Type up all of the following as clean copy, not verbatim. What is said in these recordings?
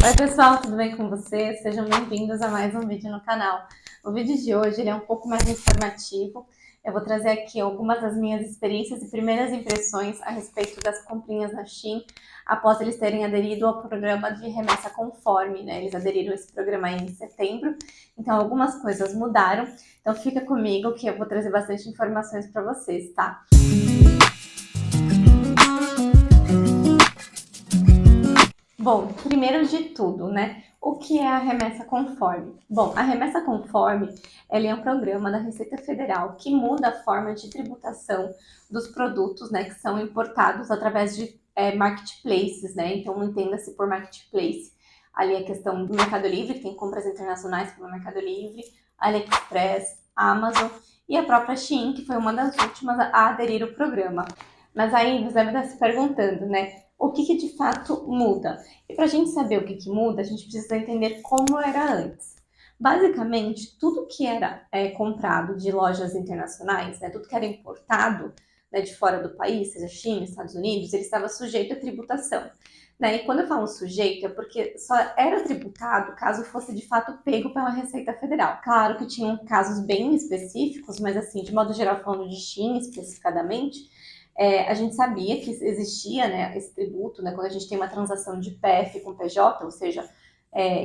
Oi pessoal, tudo bem com vocês? Sejam bem-vindos a mais um vídeo no canal. O vídeo de hoje ele é um pouco mais informativo. Eu vou trazer aqui algumas das minhas experiências e primeiras impressões a respeito das comprinhas na Shein, após eles terem aderido ao programa de remessa conforme, né? Eles aderiram a esse programa aí em setembro, então algumas coisas mudaram. Então fica comigo que eu vou trazer bastante informações para vocês, tá? Bom, primeiro de tudo, né? O que é a remessa conforme? Bom, a remessa conforme, ela é um programa da Receita Federal que muda a forma de tributação dos produtos, né, que são importados através de marketplaces, né? Então, entenda-se por marketplace ali a questão do Mercado Livre, que tem compras internacionais pelo Mercado Livre, AliExpress, Amazon e a própria Shein, que foi uma das últimas a aderir ao programa. Mas aí você deve estar se perguntando, né? O que de fato muda? E para a gente saber o que muda, a gente precisa entender como era antes. Basicamente, tudo que era comprado de lojas internacionais, né, tudo que era importado, né, de fora do país, seja China, Estados Unidos, ele estava sujeito à tributação. Né? E quando eu falo sujeito, é porque só era tributado caso fosse de fato pego pela Receita Federal. Claro que tinham casos bem específicos, mas assim, de modo geral, falando de China especificadamente, a gente sabia que existia, né, esse tributo, né, quando a gente tem uma transação de PF com PJ, ou seja,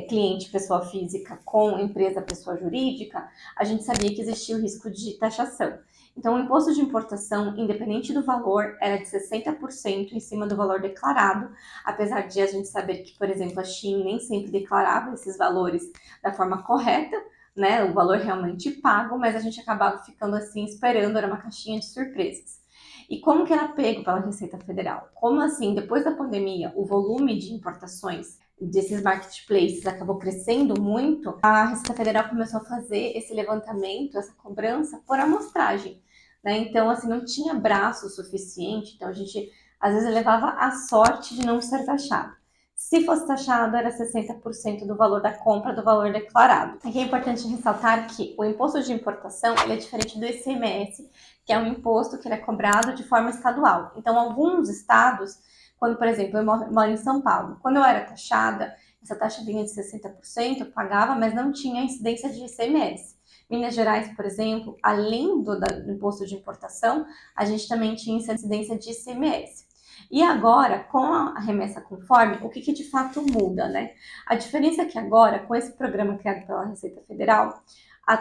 cliente pessoa física com empresa pessoa jurídica, a gente sabia que existia o risco de taxação. Então, o imposto de importação, independente do valor, era de 60% em cima do valor declarado, apesar de a gente saber que, por exemplo, a Shein nem sempre declarava esses valores da forma correta, né, o valor realmente pago, mas a gente acabava ficando assim, esperando, era uma caixinha de surpresas. E como que era pego pela Receita Federal? Como assim, depois da pandemia, o volume de importações desses marketplaces acabou crescendo muito, a Receita Federal começou a fazer esse levantamento, essa cobrança por amostragem, né? Então, assim, não tinha braço suficiente, então a gente às vezes levava a sorte de não ser taxado. Se fosse taxado, era 60% do valor da compra, do valor declarado. Aqui é importante ressaltar que o imposto de importação ele é diferente do ICMS, que é um imposto que ele é cobrado de forma estadual. Então, alguns estados, quando, por exemplo, eu moro em São Paulo, quando eu era taxada, essa taxa vinha de 60%, eu pagava, mas não tinha incidência de ICMS. Minas Gerais, por exemplo, além do imposto de importação, a gente também tinha incidência de ICMS. E agora, com a remessa conforme, o que de fato muda, né? A diferença é que agora, com esse programa criado pela Receita Federal,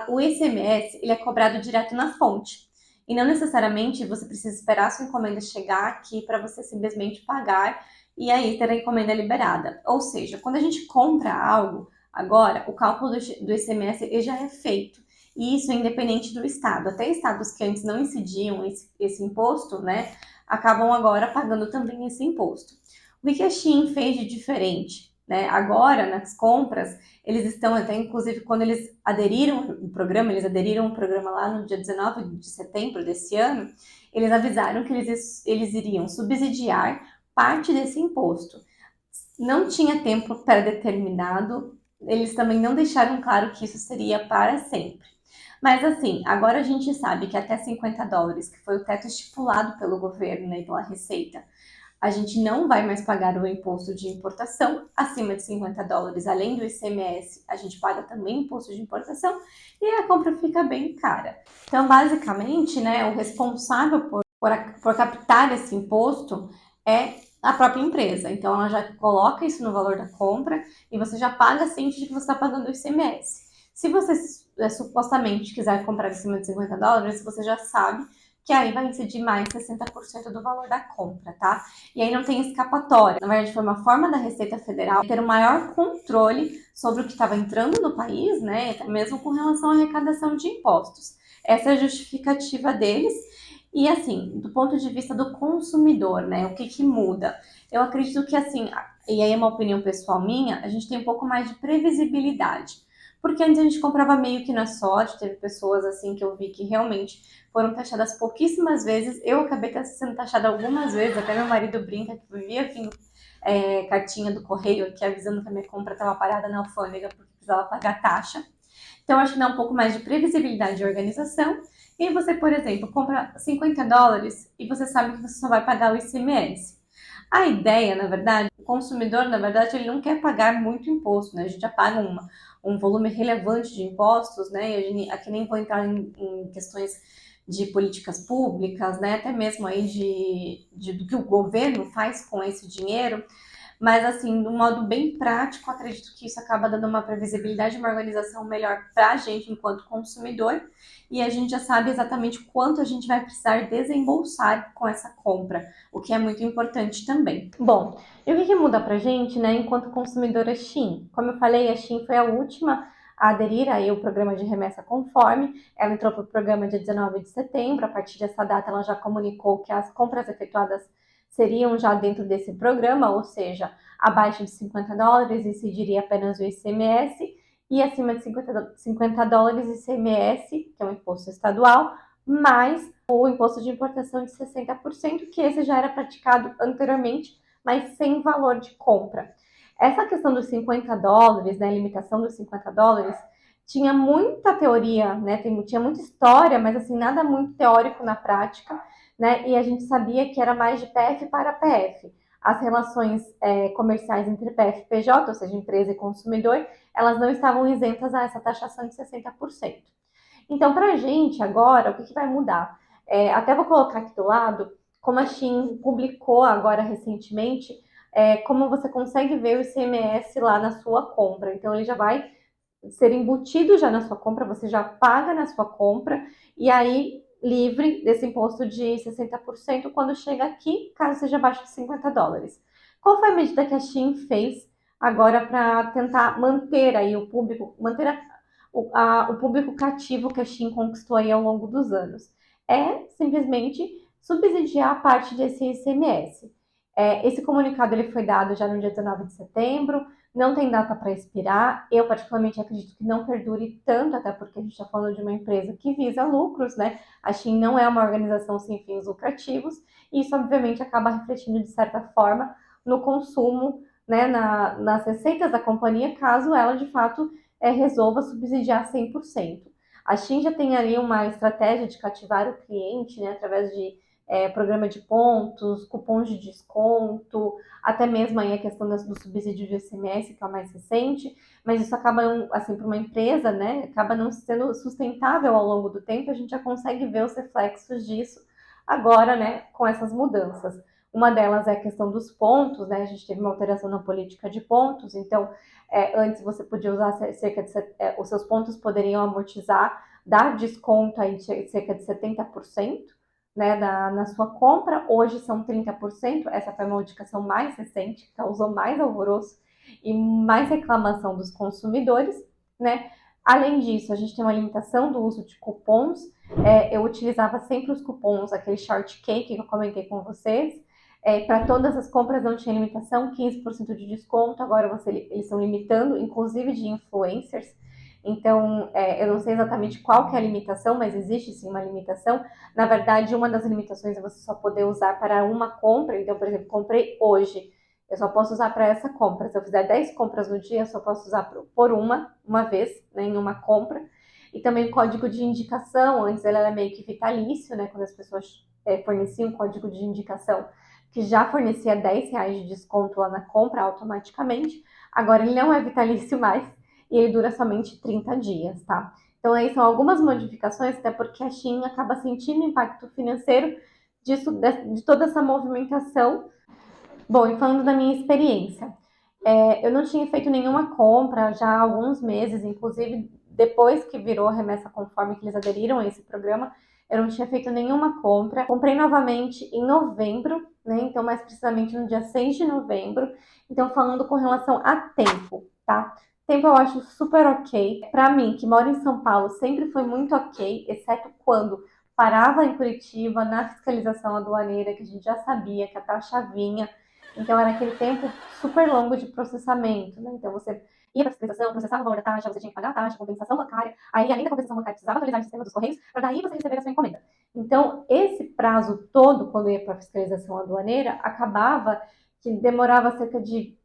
o ICMS ele é cobrado direto na fonte. E não necessariamente você precisa esperar a sua encomenda chegar aqui para você simplesmente pagar e aí ter a encomenda liberada. Ou seja, quando a gente compra algo, agora o cálculo do ICMS ele já é feito. E isso é independente do estado. Até estados que antes não incidiam esse imposto, né, acabam agora pagando também esse imposto. O que a Shein fez de diferente? Né? Agora, nas compras, eles estão até, inclusive, quando eles aderiram ao programa lá no dia 19 de setembro desse ano, eles avisaram que eles iriam subsidiar parte desse imposto. Não tinha tempo pré-determinado, eles também não deixaram claro que isso seria para sempre. Mas assim, agora a gente sabe que até US$ 50, que foi o teto estipulado pelo governo, né, pela Receita, a gente não vai mais pagar o imposto de importação acima de US$ 50, além do ICMS, a gente paga também imposto de importação e a compra fica bem cara. Então, basicamente, né, o responsável por captar esse imposto é a própria empresa. Então, ela já coloca isso no valor da compra e você já paga ciente de que você está pagando o ICMS. Se você supostamente quiser comprar acima de US$ 50, você já sabe que aí vai incidir mais 60% do valor da compra, tá? E aí não tem escapatória. Na verdade, foi uma forma da Receita Federal ter um maior controle sobre o que estava entrando no país, né? Até mesmo com relação à arrecadação de impostos. Essa é a justificativa deles. E assim, do ponto de vista do consumidor, né? O que muda? Eu acredito que assim, e aí é uma opinião pessoal minha, a gente tem um pouco mais de previsibilidade. Porque antes a gente comprava meio que na sorte, teve pessoas assim que eu vi que realmente foram taxadas pouquíssimas vezes. Eu acabei sendo taxada algumas vezes, até meu marido brinca que vivia vindo cartinha do correio aqui avisando que a minha compra estava parada na alfândega porque precisava pagar taxa. Então, acho que dá um pouco mais de previsibilidade de organização. E aí você, por exemplo, compra US$ 50 e você sabe que você só vai pagar o ICMS. A ideia, na verdade, o consumidor, na verdade, ele não quer pagar muito imposto, né? A gente já paga um volume relevante de impostos, né? E aqui nem vou entrar em questões de políticas públicas, né? Até mesmo aí do que o governo faz com esse dinheiro. Mas, assim, de um modo bem prático, acredito que isso acaba dando uma previsibilidade, uma organização melhor para a gente enquanto consumidor. E a gente já sabe exatamente quanto a gente vai precisar desembolsar com essa compra, o que é muito importante também. Bom, e o que muda para a gente, né, enquanto consumidora Shein? Como eu falei, a Shein foi a última a aderir aí ao programa de remessa conforme. Ela entrou para o programa dia 19 de setembro. A partir dessa data, ela já comunicou que as compras efetuadas seriam já dentro desse programa, ou seja, abaixo de $50 incidiria apenas o ICMS, e acima de $50 ICMS, que é um imposto estadual, mais o imposto de importação de 60%, que esse já era praticado anteriormente, mas sem valor de compra. Essa questão dos $50, né, a limitação dos $50, tinha muita teoria, né, tinha muita história, mas assim, nada muito teórico na prática, né, e a gente sabia que era mais de PF para PF. As relações comerciais entre PF e PJ, ou seja, empresa e consumidor, elas não estavam isentas a essa taxação de 60%. Então, para a gente agora, o que vai mudar? Até vou colocar aqui do lado, como a Shein publicou agora recentemente, como você consegue ver o ICMS lá na sua compra. Então, ele já vai ser embutido já na sua compra, você já paga na sua compra, e aí livre desse imposto de 60% quando chega aqui, caso seja abaixo de $50. Qual foi a medida que a Shein fez agora para tentar manter aí o público, manter o público cativo que a Shein conquistou aí ao longo dos anos? É simplesmente subsidiar a parte desse ICMS. Esse comunicado ele foi dado já no dia 19 de setembro, não tem data para expirar. Eu, particularmente, acredito que não perdure tanto, até porque a gente está falando de uma empresa que visa lucros, né? A Shein não é uma organização sem fins lucrativos, e isso, obviamente, acaba refletindo, de certa forma, no consumo, né? Nas receitas da companhia, caso ela, de fato, resolva subsidiar 100%. A Shein já tem ali uma estratégia de cativar o cliente, né? Através de programa de pontos, cupons de desconto, até mesmo aí a questão do subsídio de ICMS, que é o mais recente, mas isso acaba, assim, para uma empresa, né, acaba não sendo sustentável ao longo do tempo. A gente já consegue ver os reflexos disso agora, né, com essas mudanças. Uma delas é a questão dos pontos, né, a gente teve uma alteração na política de pontos, então, antes você podia usar cerca de, os seus pontos poderiam amortizar, dar desconto aí de cerca de 70%, né, na sua compra. Hoje são 30%. Essa foi uma modificação mais recente, que causou mais alvoroço e mais reclamação dos consumidores, né? Além disso, a gente tem uma limitação do uso de cupons. Eu utilizava sempre os cupons, aquele shortcake que eu comentei com vocês. Para todas as compras não tinha limitação, 15% de desconto. Agora eles estão limitando, inclusive de influencers. Então, eu não sei exatamente qual que é a limitação, mas existe sim uma limitação. Na verdade, uma das limitações é você só poder usar para uma compra. Então, por exemplo, comprei hoje, eu só posso usar para essa compra. Se eu fizer 10 compras no dia, eu só posso usar por uma vez, né, em uma compra. E também o código de indicação, antes ele era meio que vitalício, né, quando as pessoas forneciam um código de indicação que já fornecia R$10 de desconto lá na compra automaticamente. Agora ele não é vitalício mais, e ele dura somente 30 dias, tá? Então, aí são algumas modificações, até porque a Shein acaba sentindo o impacto financeiro de toda essa movimentação. Bom, e falando da minha experiência, eu não tinha feito nenhuma compra já há alguns meses, inclusive depois que virou remessa conforme que eles aderiram a esse programa, eu não tinha feito nenhuma compra. Comprei novamente em novembro, né? Então, mais precisamente no dia 6 de novembro. Então, falando com relação a tempo, tá? Tempo eu acho super ok. Para mim, que moro em São Paulo, sempre foi muito ok, exceto quando parava em Curitiba, na fiscalização aduaneira, que a gente já sabia que a taxa vinha. Então, era aquele tempo super longo de processamento, né? Então, você ia para a fiscalização, processava o valor da taxa, você tinha que pagar a taxa, compensação bancária, aí além da compensação bancária precisava atualizar o sistema dos Correios, para daí você receber a sua encomenda. Então, esse prazo todo, quando ia para a fiscalização aduaneira, acabava que demorava cerca de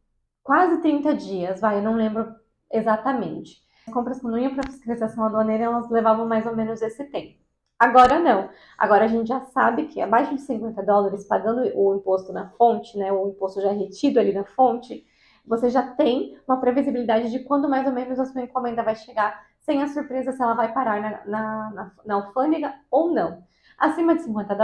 quase 30 dias, eu não lembro exatamente. As compras que não iam para a fiscalização aduaneira, elas levavam mais ou menos esse tempo. Agora não. Agora a gente já sabe que abaixo de US$ 50, pagando o imposto na fonte, né, o imposto já é retido ali na fonte, você já tem uma previsibilidade de quando mais ou menos a sua encomenda vai chegar, sem a surpresa se ela vai parar na alfândega ou não. Acima de US$ 50,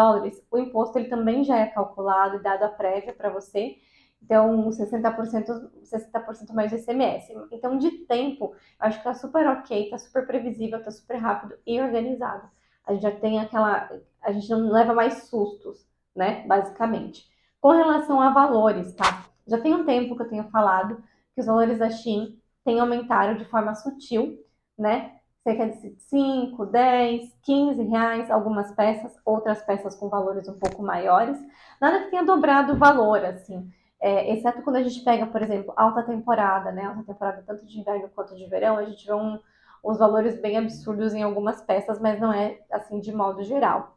o imposto ele também já é calculado e dado a prévia para você. Então, 60% mais de ICMS. Então, de tempo, eu acho que tá super ok, tá super previsível, tá super rápido e organizado. A gente já tem aquela. A gente não leva mais sustos, né? Basicamente. Com relação a valores, tá? Já tem um tempo que eu tenho falado que os valores da Shein têm aumentado de forma sutil, né? Cerca de 5, 10, R$ 15, algumas peças, outras peças com valores um pouco maiores. Nada que tenha dobrado o valor, assim. Exceto quando a gente pega, por exemplo, alta temporada, né? Alta temporada tanto de inverno quanto de verão, a gente vê uns valores bem absurdos em algumas peças, mas não é assim de modo geral.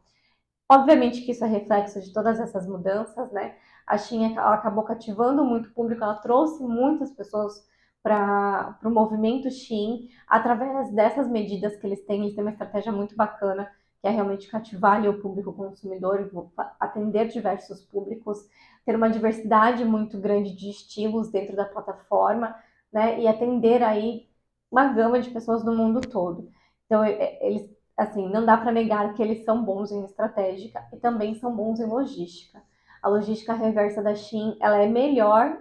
Obviamente que isso é reflexo de todas essas mudanças, né? A Shein ela acabou cativando muito o público, ela trouxe muitas pessoas para o movimento Shein através dessas medidas que eles têm uma estratégia muito bacana, que é realmente cativar ali, o público consumidor, atender diversos públicos, ter uma diversidade muito grande de estilos dentro da plataforma, né? E atender aí uma gama de pessoas do mundo todo. Então, eles assim, não dá para negar que eles são bons em estratégica e também são bons em logística. A logística reversa da Shein, ela é melhor,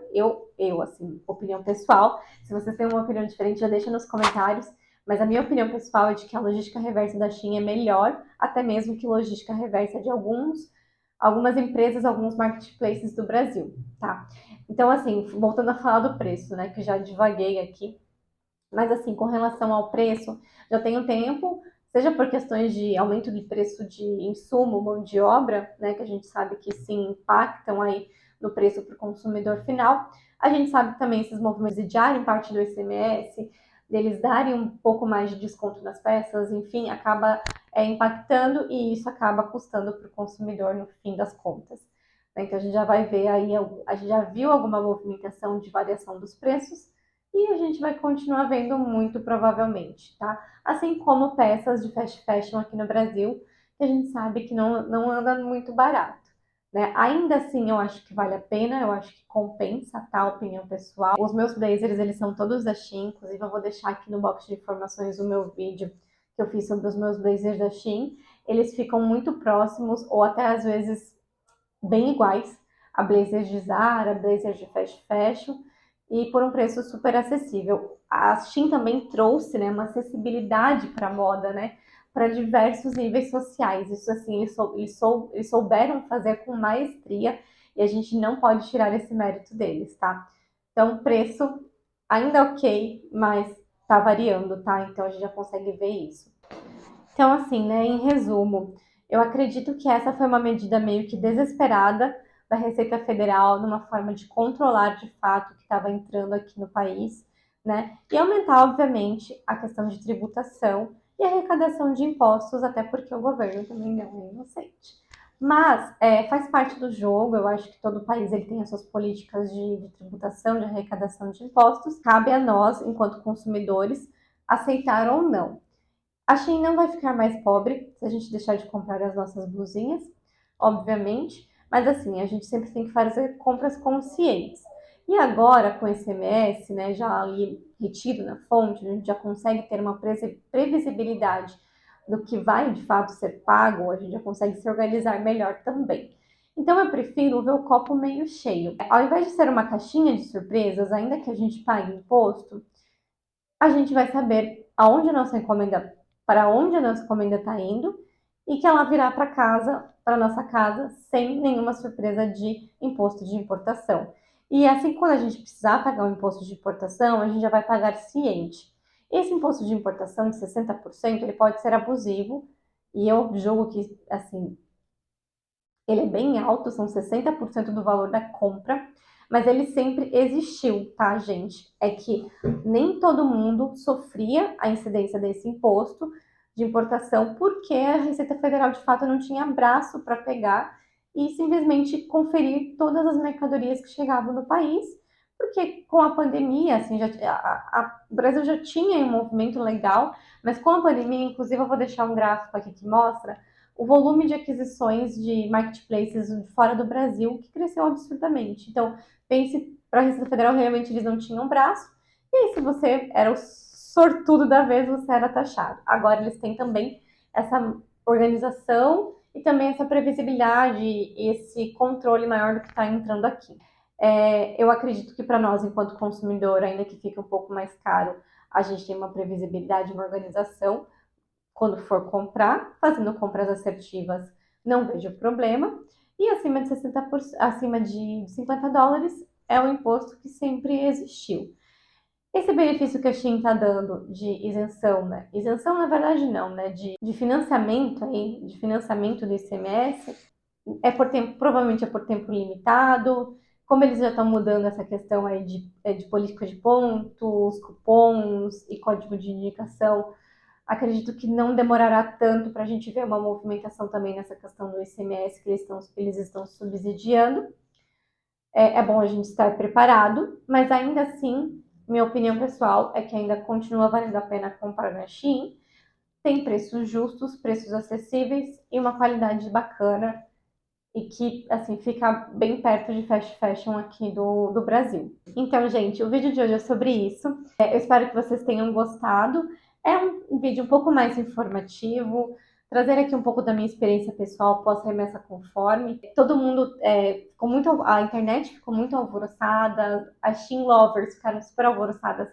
assim, opinião pessoal. Se vocês têm uma opinião diferente, já deixa nos comentários. Mas a minha opinião pessoal é de que a logística reversa da Shein é melhor, até mesmo que logística reversa de algumas empresas, alguns marketplaces do Brasil, tá? Então, assim, voltando a falar do preço, né, que já divaguei aqui, mas assim, com relação ao preço, já tem um tempo, seja por questões de aumento de preço de insumo, mão de obra, né, que a gente sabe que sim impactam aí no preço para o consumidor final. A gente sabe também esses movimentos de em parte do ICMS, deles darem um pouco mais de desconto nas peças, enfim, acaba impactando e isso acaba custando para o consumidor no fim das contas. Né? Então a gente já vai ver aí, a gente já viu alguma movimentação de variação dos preços, e a gente vai continuar vendo muito provavelmente, tá? Assim como peças de fast fashion aqui no Brasil, que a gente sabe que não anda muito barato, né? Ainda assim, eu acho que vale a pena, eu acho que compensa, tá? Opinião pessoal. Os meus blazers, eles são todos da Shein, inclusive eu vou deixar aqui no box de informações o meu vídeo que eu fiz sobre os meus blazers da Shein. Eles ficam muito próximos, ou até às vezes bem iguais a blazers de Zara, blazers de fast fashion, e por um preço super acessível. A Shein também trouxe, né, uma acessibilidade para a moda, né, para diversos níveis sociais. Isso assim, eles souberam fazer com maestria e a gente não pode tirar esse mérito deles, tá? Então, preço ainda ok, mas tá variando, tá? Então a gente já consegue ver isso. Então, assim, né, em resumo, eu acredito que essa foi uma medida meio que desesperada da Receita Federal, numa forma de controlar de fato o que estava entrando aqui no país, né? E aumentar, obviamente, a questão de tributação e arrecadação de impostos, até porque o governo também não é inocente. Mas faz parte do jogo, eu acho que todo país ele tem as suas políticas de tributação, de arrecadação de impostos. Cabe a nós, enquanto consumidores, aceitar ou não. A Shein não vai ficar mais pobre se a gente deixar de comprar as nossas blusinhas, obviamente, mas assim, a gente sempre tem que fazer compras conscientes. E agora, com esse ICMS, né, já ali retido na fonte, a gente já consegue ter uma previsibilidade do que vai de fato ser pago, a gente já consegue se organizar melhor também. Então eu prefiro ver o copo meio cheio. Ao invés de ser uma caixinha de surpresas, ainda que a gente pague imposto, a gente vai saber aonde a nossa encomenda, para onde a nossa encomenda está indo e que ela virá para casa, para nossa casa, sem nenhuma surpresa de imposto de importação. E assim, quando a gente precisar pagar o imposto de importação, a gente já vai pagar ciente. Esse imposto de importação de 60%, ele pode ser abusivo, e eu julgo que, assim, ele é bem alto, são 60% do valor da compra, mas ele sempre existiu, tá, gente? É que nem todo mundo sofria a incidência desse imposto de importação porque a Receita Federal de fato não tinha braço para pegar e simplesmente conferir todas as mercadorias que chegavam no país, porque com a pandemia, assim, o Brasil já tinha um movimento legal, mas com a pandemia, inclusive eu vou deixar um gráfico aqui que mostra o volume de aquisições de marketplaces fora do Brasil, que cresceu absurdamente. Então, pense, para a Receita Federal, realmente eles não tinham braço, e aí se você era o sortudo da vez, você era taxado. Agora eles têm também essa organização e também essa previsibilidade e esse controle maior do que está entrando aqui. Eu acredito que para nós, enquanto consumidor, ainda que fique um pouco mais caro, a gente tem uma previsibilidade, uma organização. Quando for comprar, fazendo compras assertivas, não vejo problema. E acima de 60%, acima de $50 é o imposto que sempre existiu. Esse benefício que a Shein está dando de isenção, né? Isenção, na verdade, não, né? De financiamento aí, de financiamento do ICMS, é por tempo, provavelmente é por tempo limitado. Como eles já estão mudando essa questão aí de política de pontos, cupons e código de indicação, acredito que não demorará tanto para a gente ver uma movimentação também nessa questão do ICMS que eles estão subsidiando. É bom a gente estar preparado, mas ainda assim, minha opinião pessoal é que ainda continua valendo a pena comprar na Shein. Tem preços justos, preços acessíveis e uma qualidade bacana e que, assim, fica bem perto de fast fashion aqui do Brasil. Então, gente, o vídeo de hoje é sobre isso. Eu espero que vocês tenham gostado. É um vídeo um pouco mais informativo, trazer aqui um pouco da minha experiência pessoal pós-remessa conforme. Todo mundo ficou muito, a internet ficou muito alvoroçada, as Shein lovers ficaram super alvoroçadas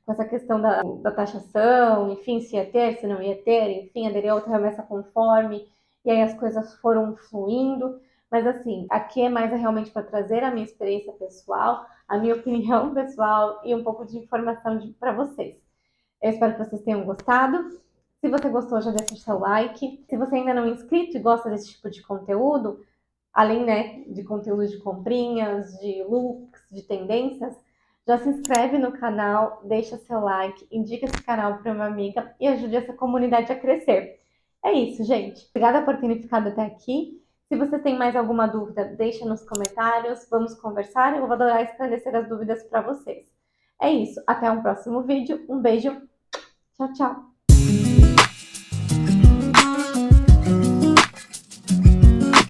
com essa questão da taxação, enfim, se ia ter, se não ia ter, enfim, aderiu a outra remessa conforme, e aí as coisas foram fluindo. Mas assim, aqui é mais realmente para trazer a minha experiência pessoal, a minha opinião pessoal e um pouco de informação para vocês. Eu espero que vocês tenham gostado. Se você gostou, já deixa o seu like. Se você ainda não é inscrito e gosta desse tipo de conteúdo, além, né, de conteúdo de comprinhas, de looks, de tendências, já se inscreve no canal, deixa seu like, indica esse canal para uma amiga e ajude essa comunidade a crescer. É isso, gente. Obrigada por terem ficado até aqui. Se você tem mais alguma dúvida, deixa nos comentários, vamos conversar. Eu vou adorar esclarecer as dúvidas para vocês. É isso, até um próximo vídeo. Um beijo, tchau, tchau!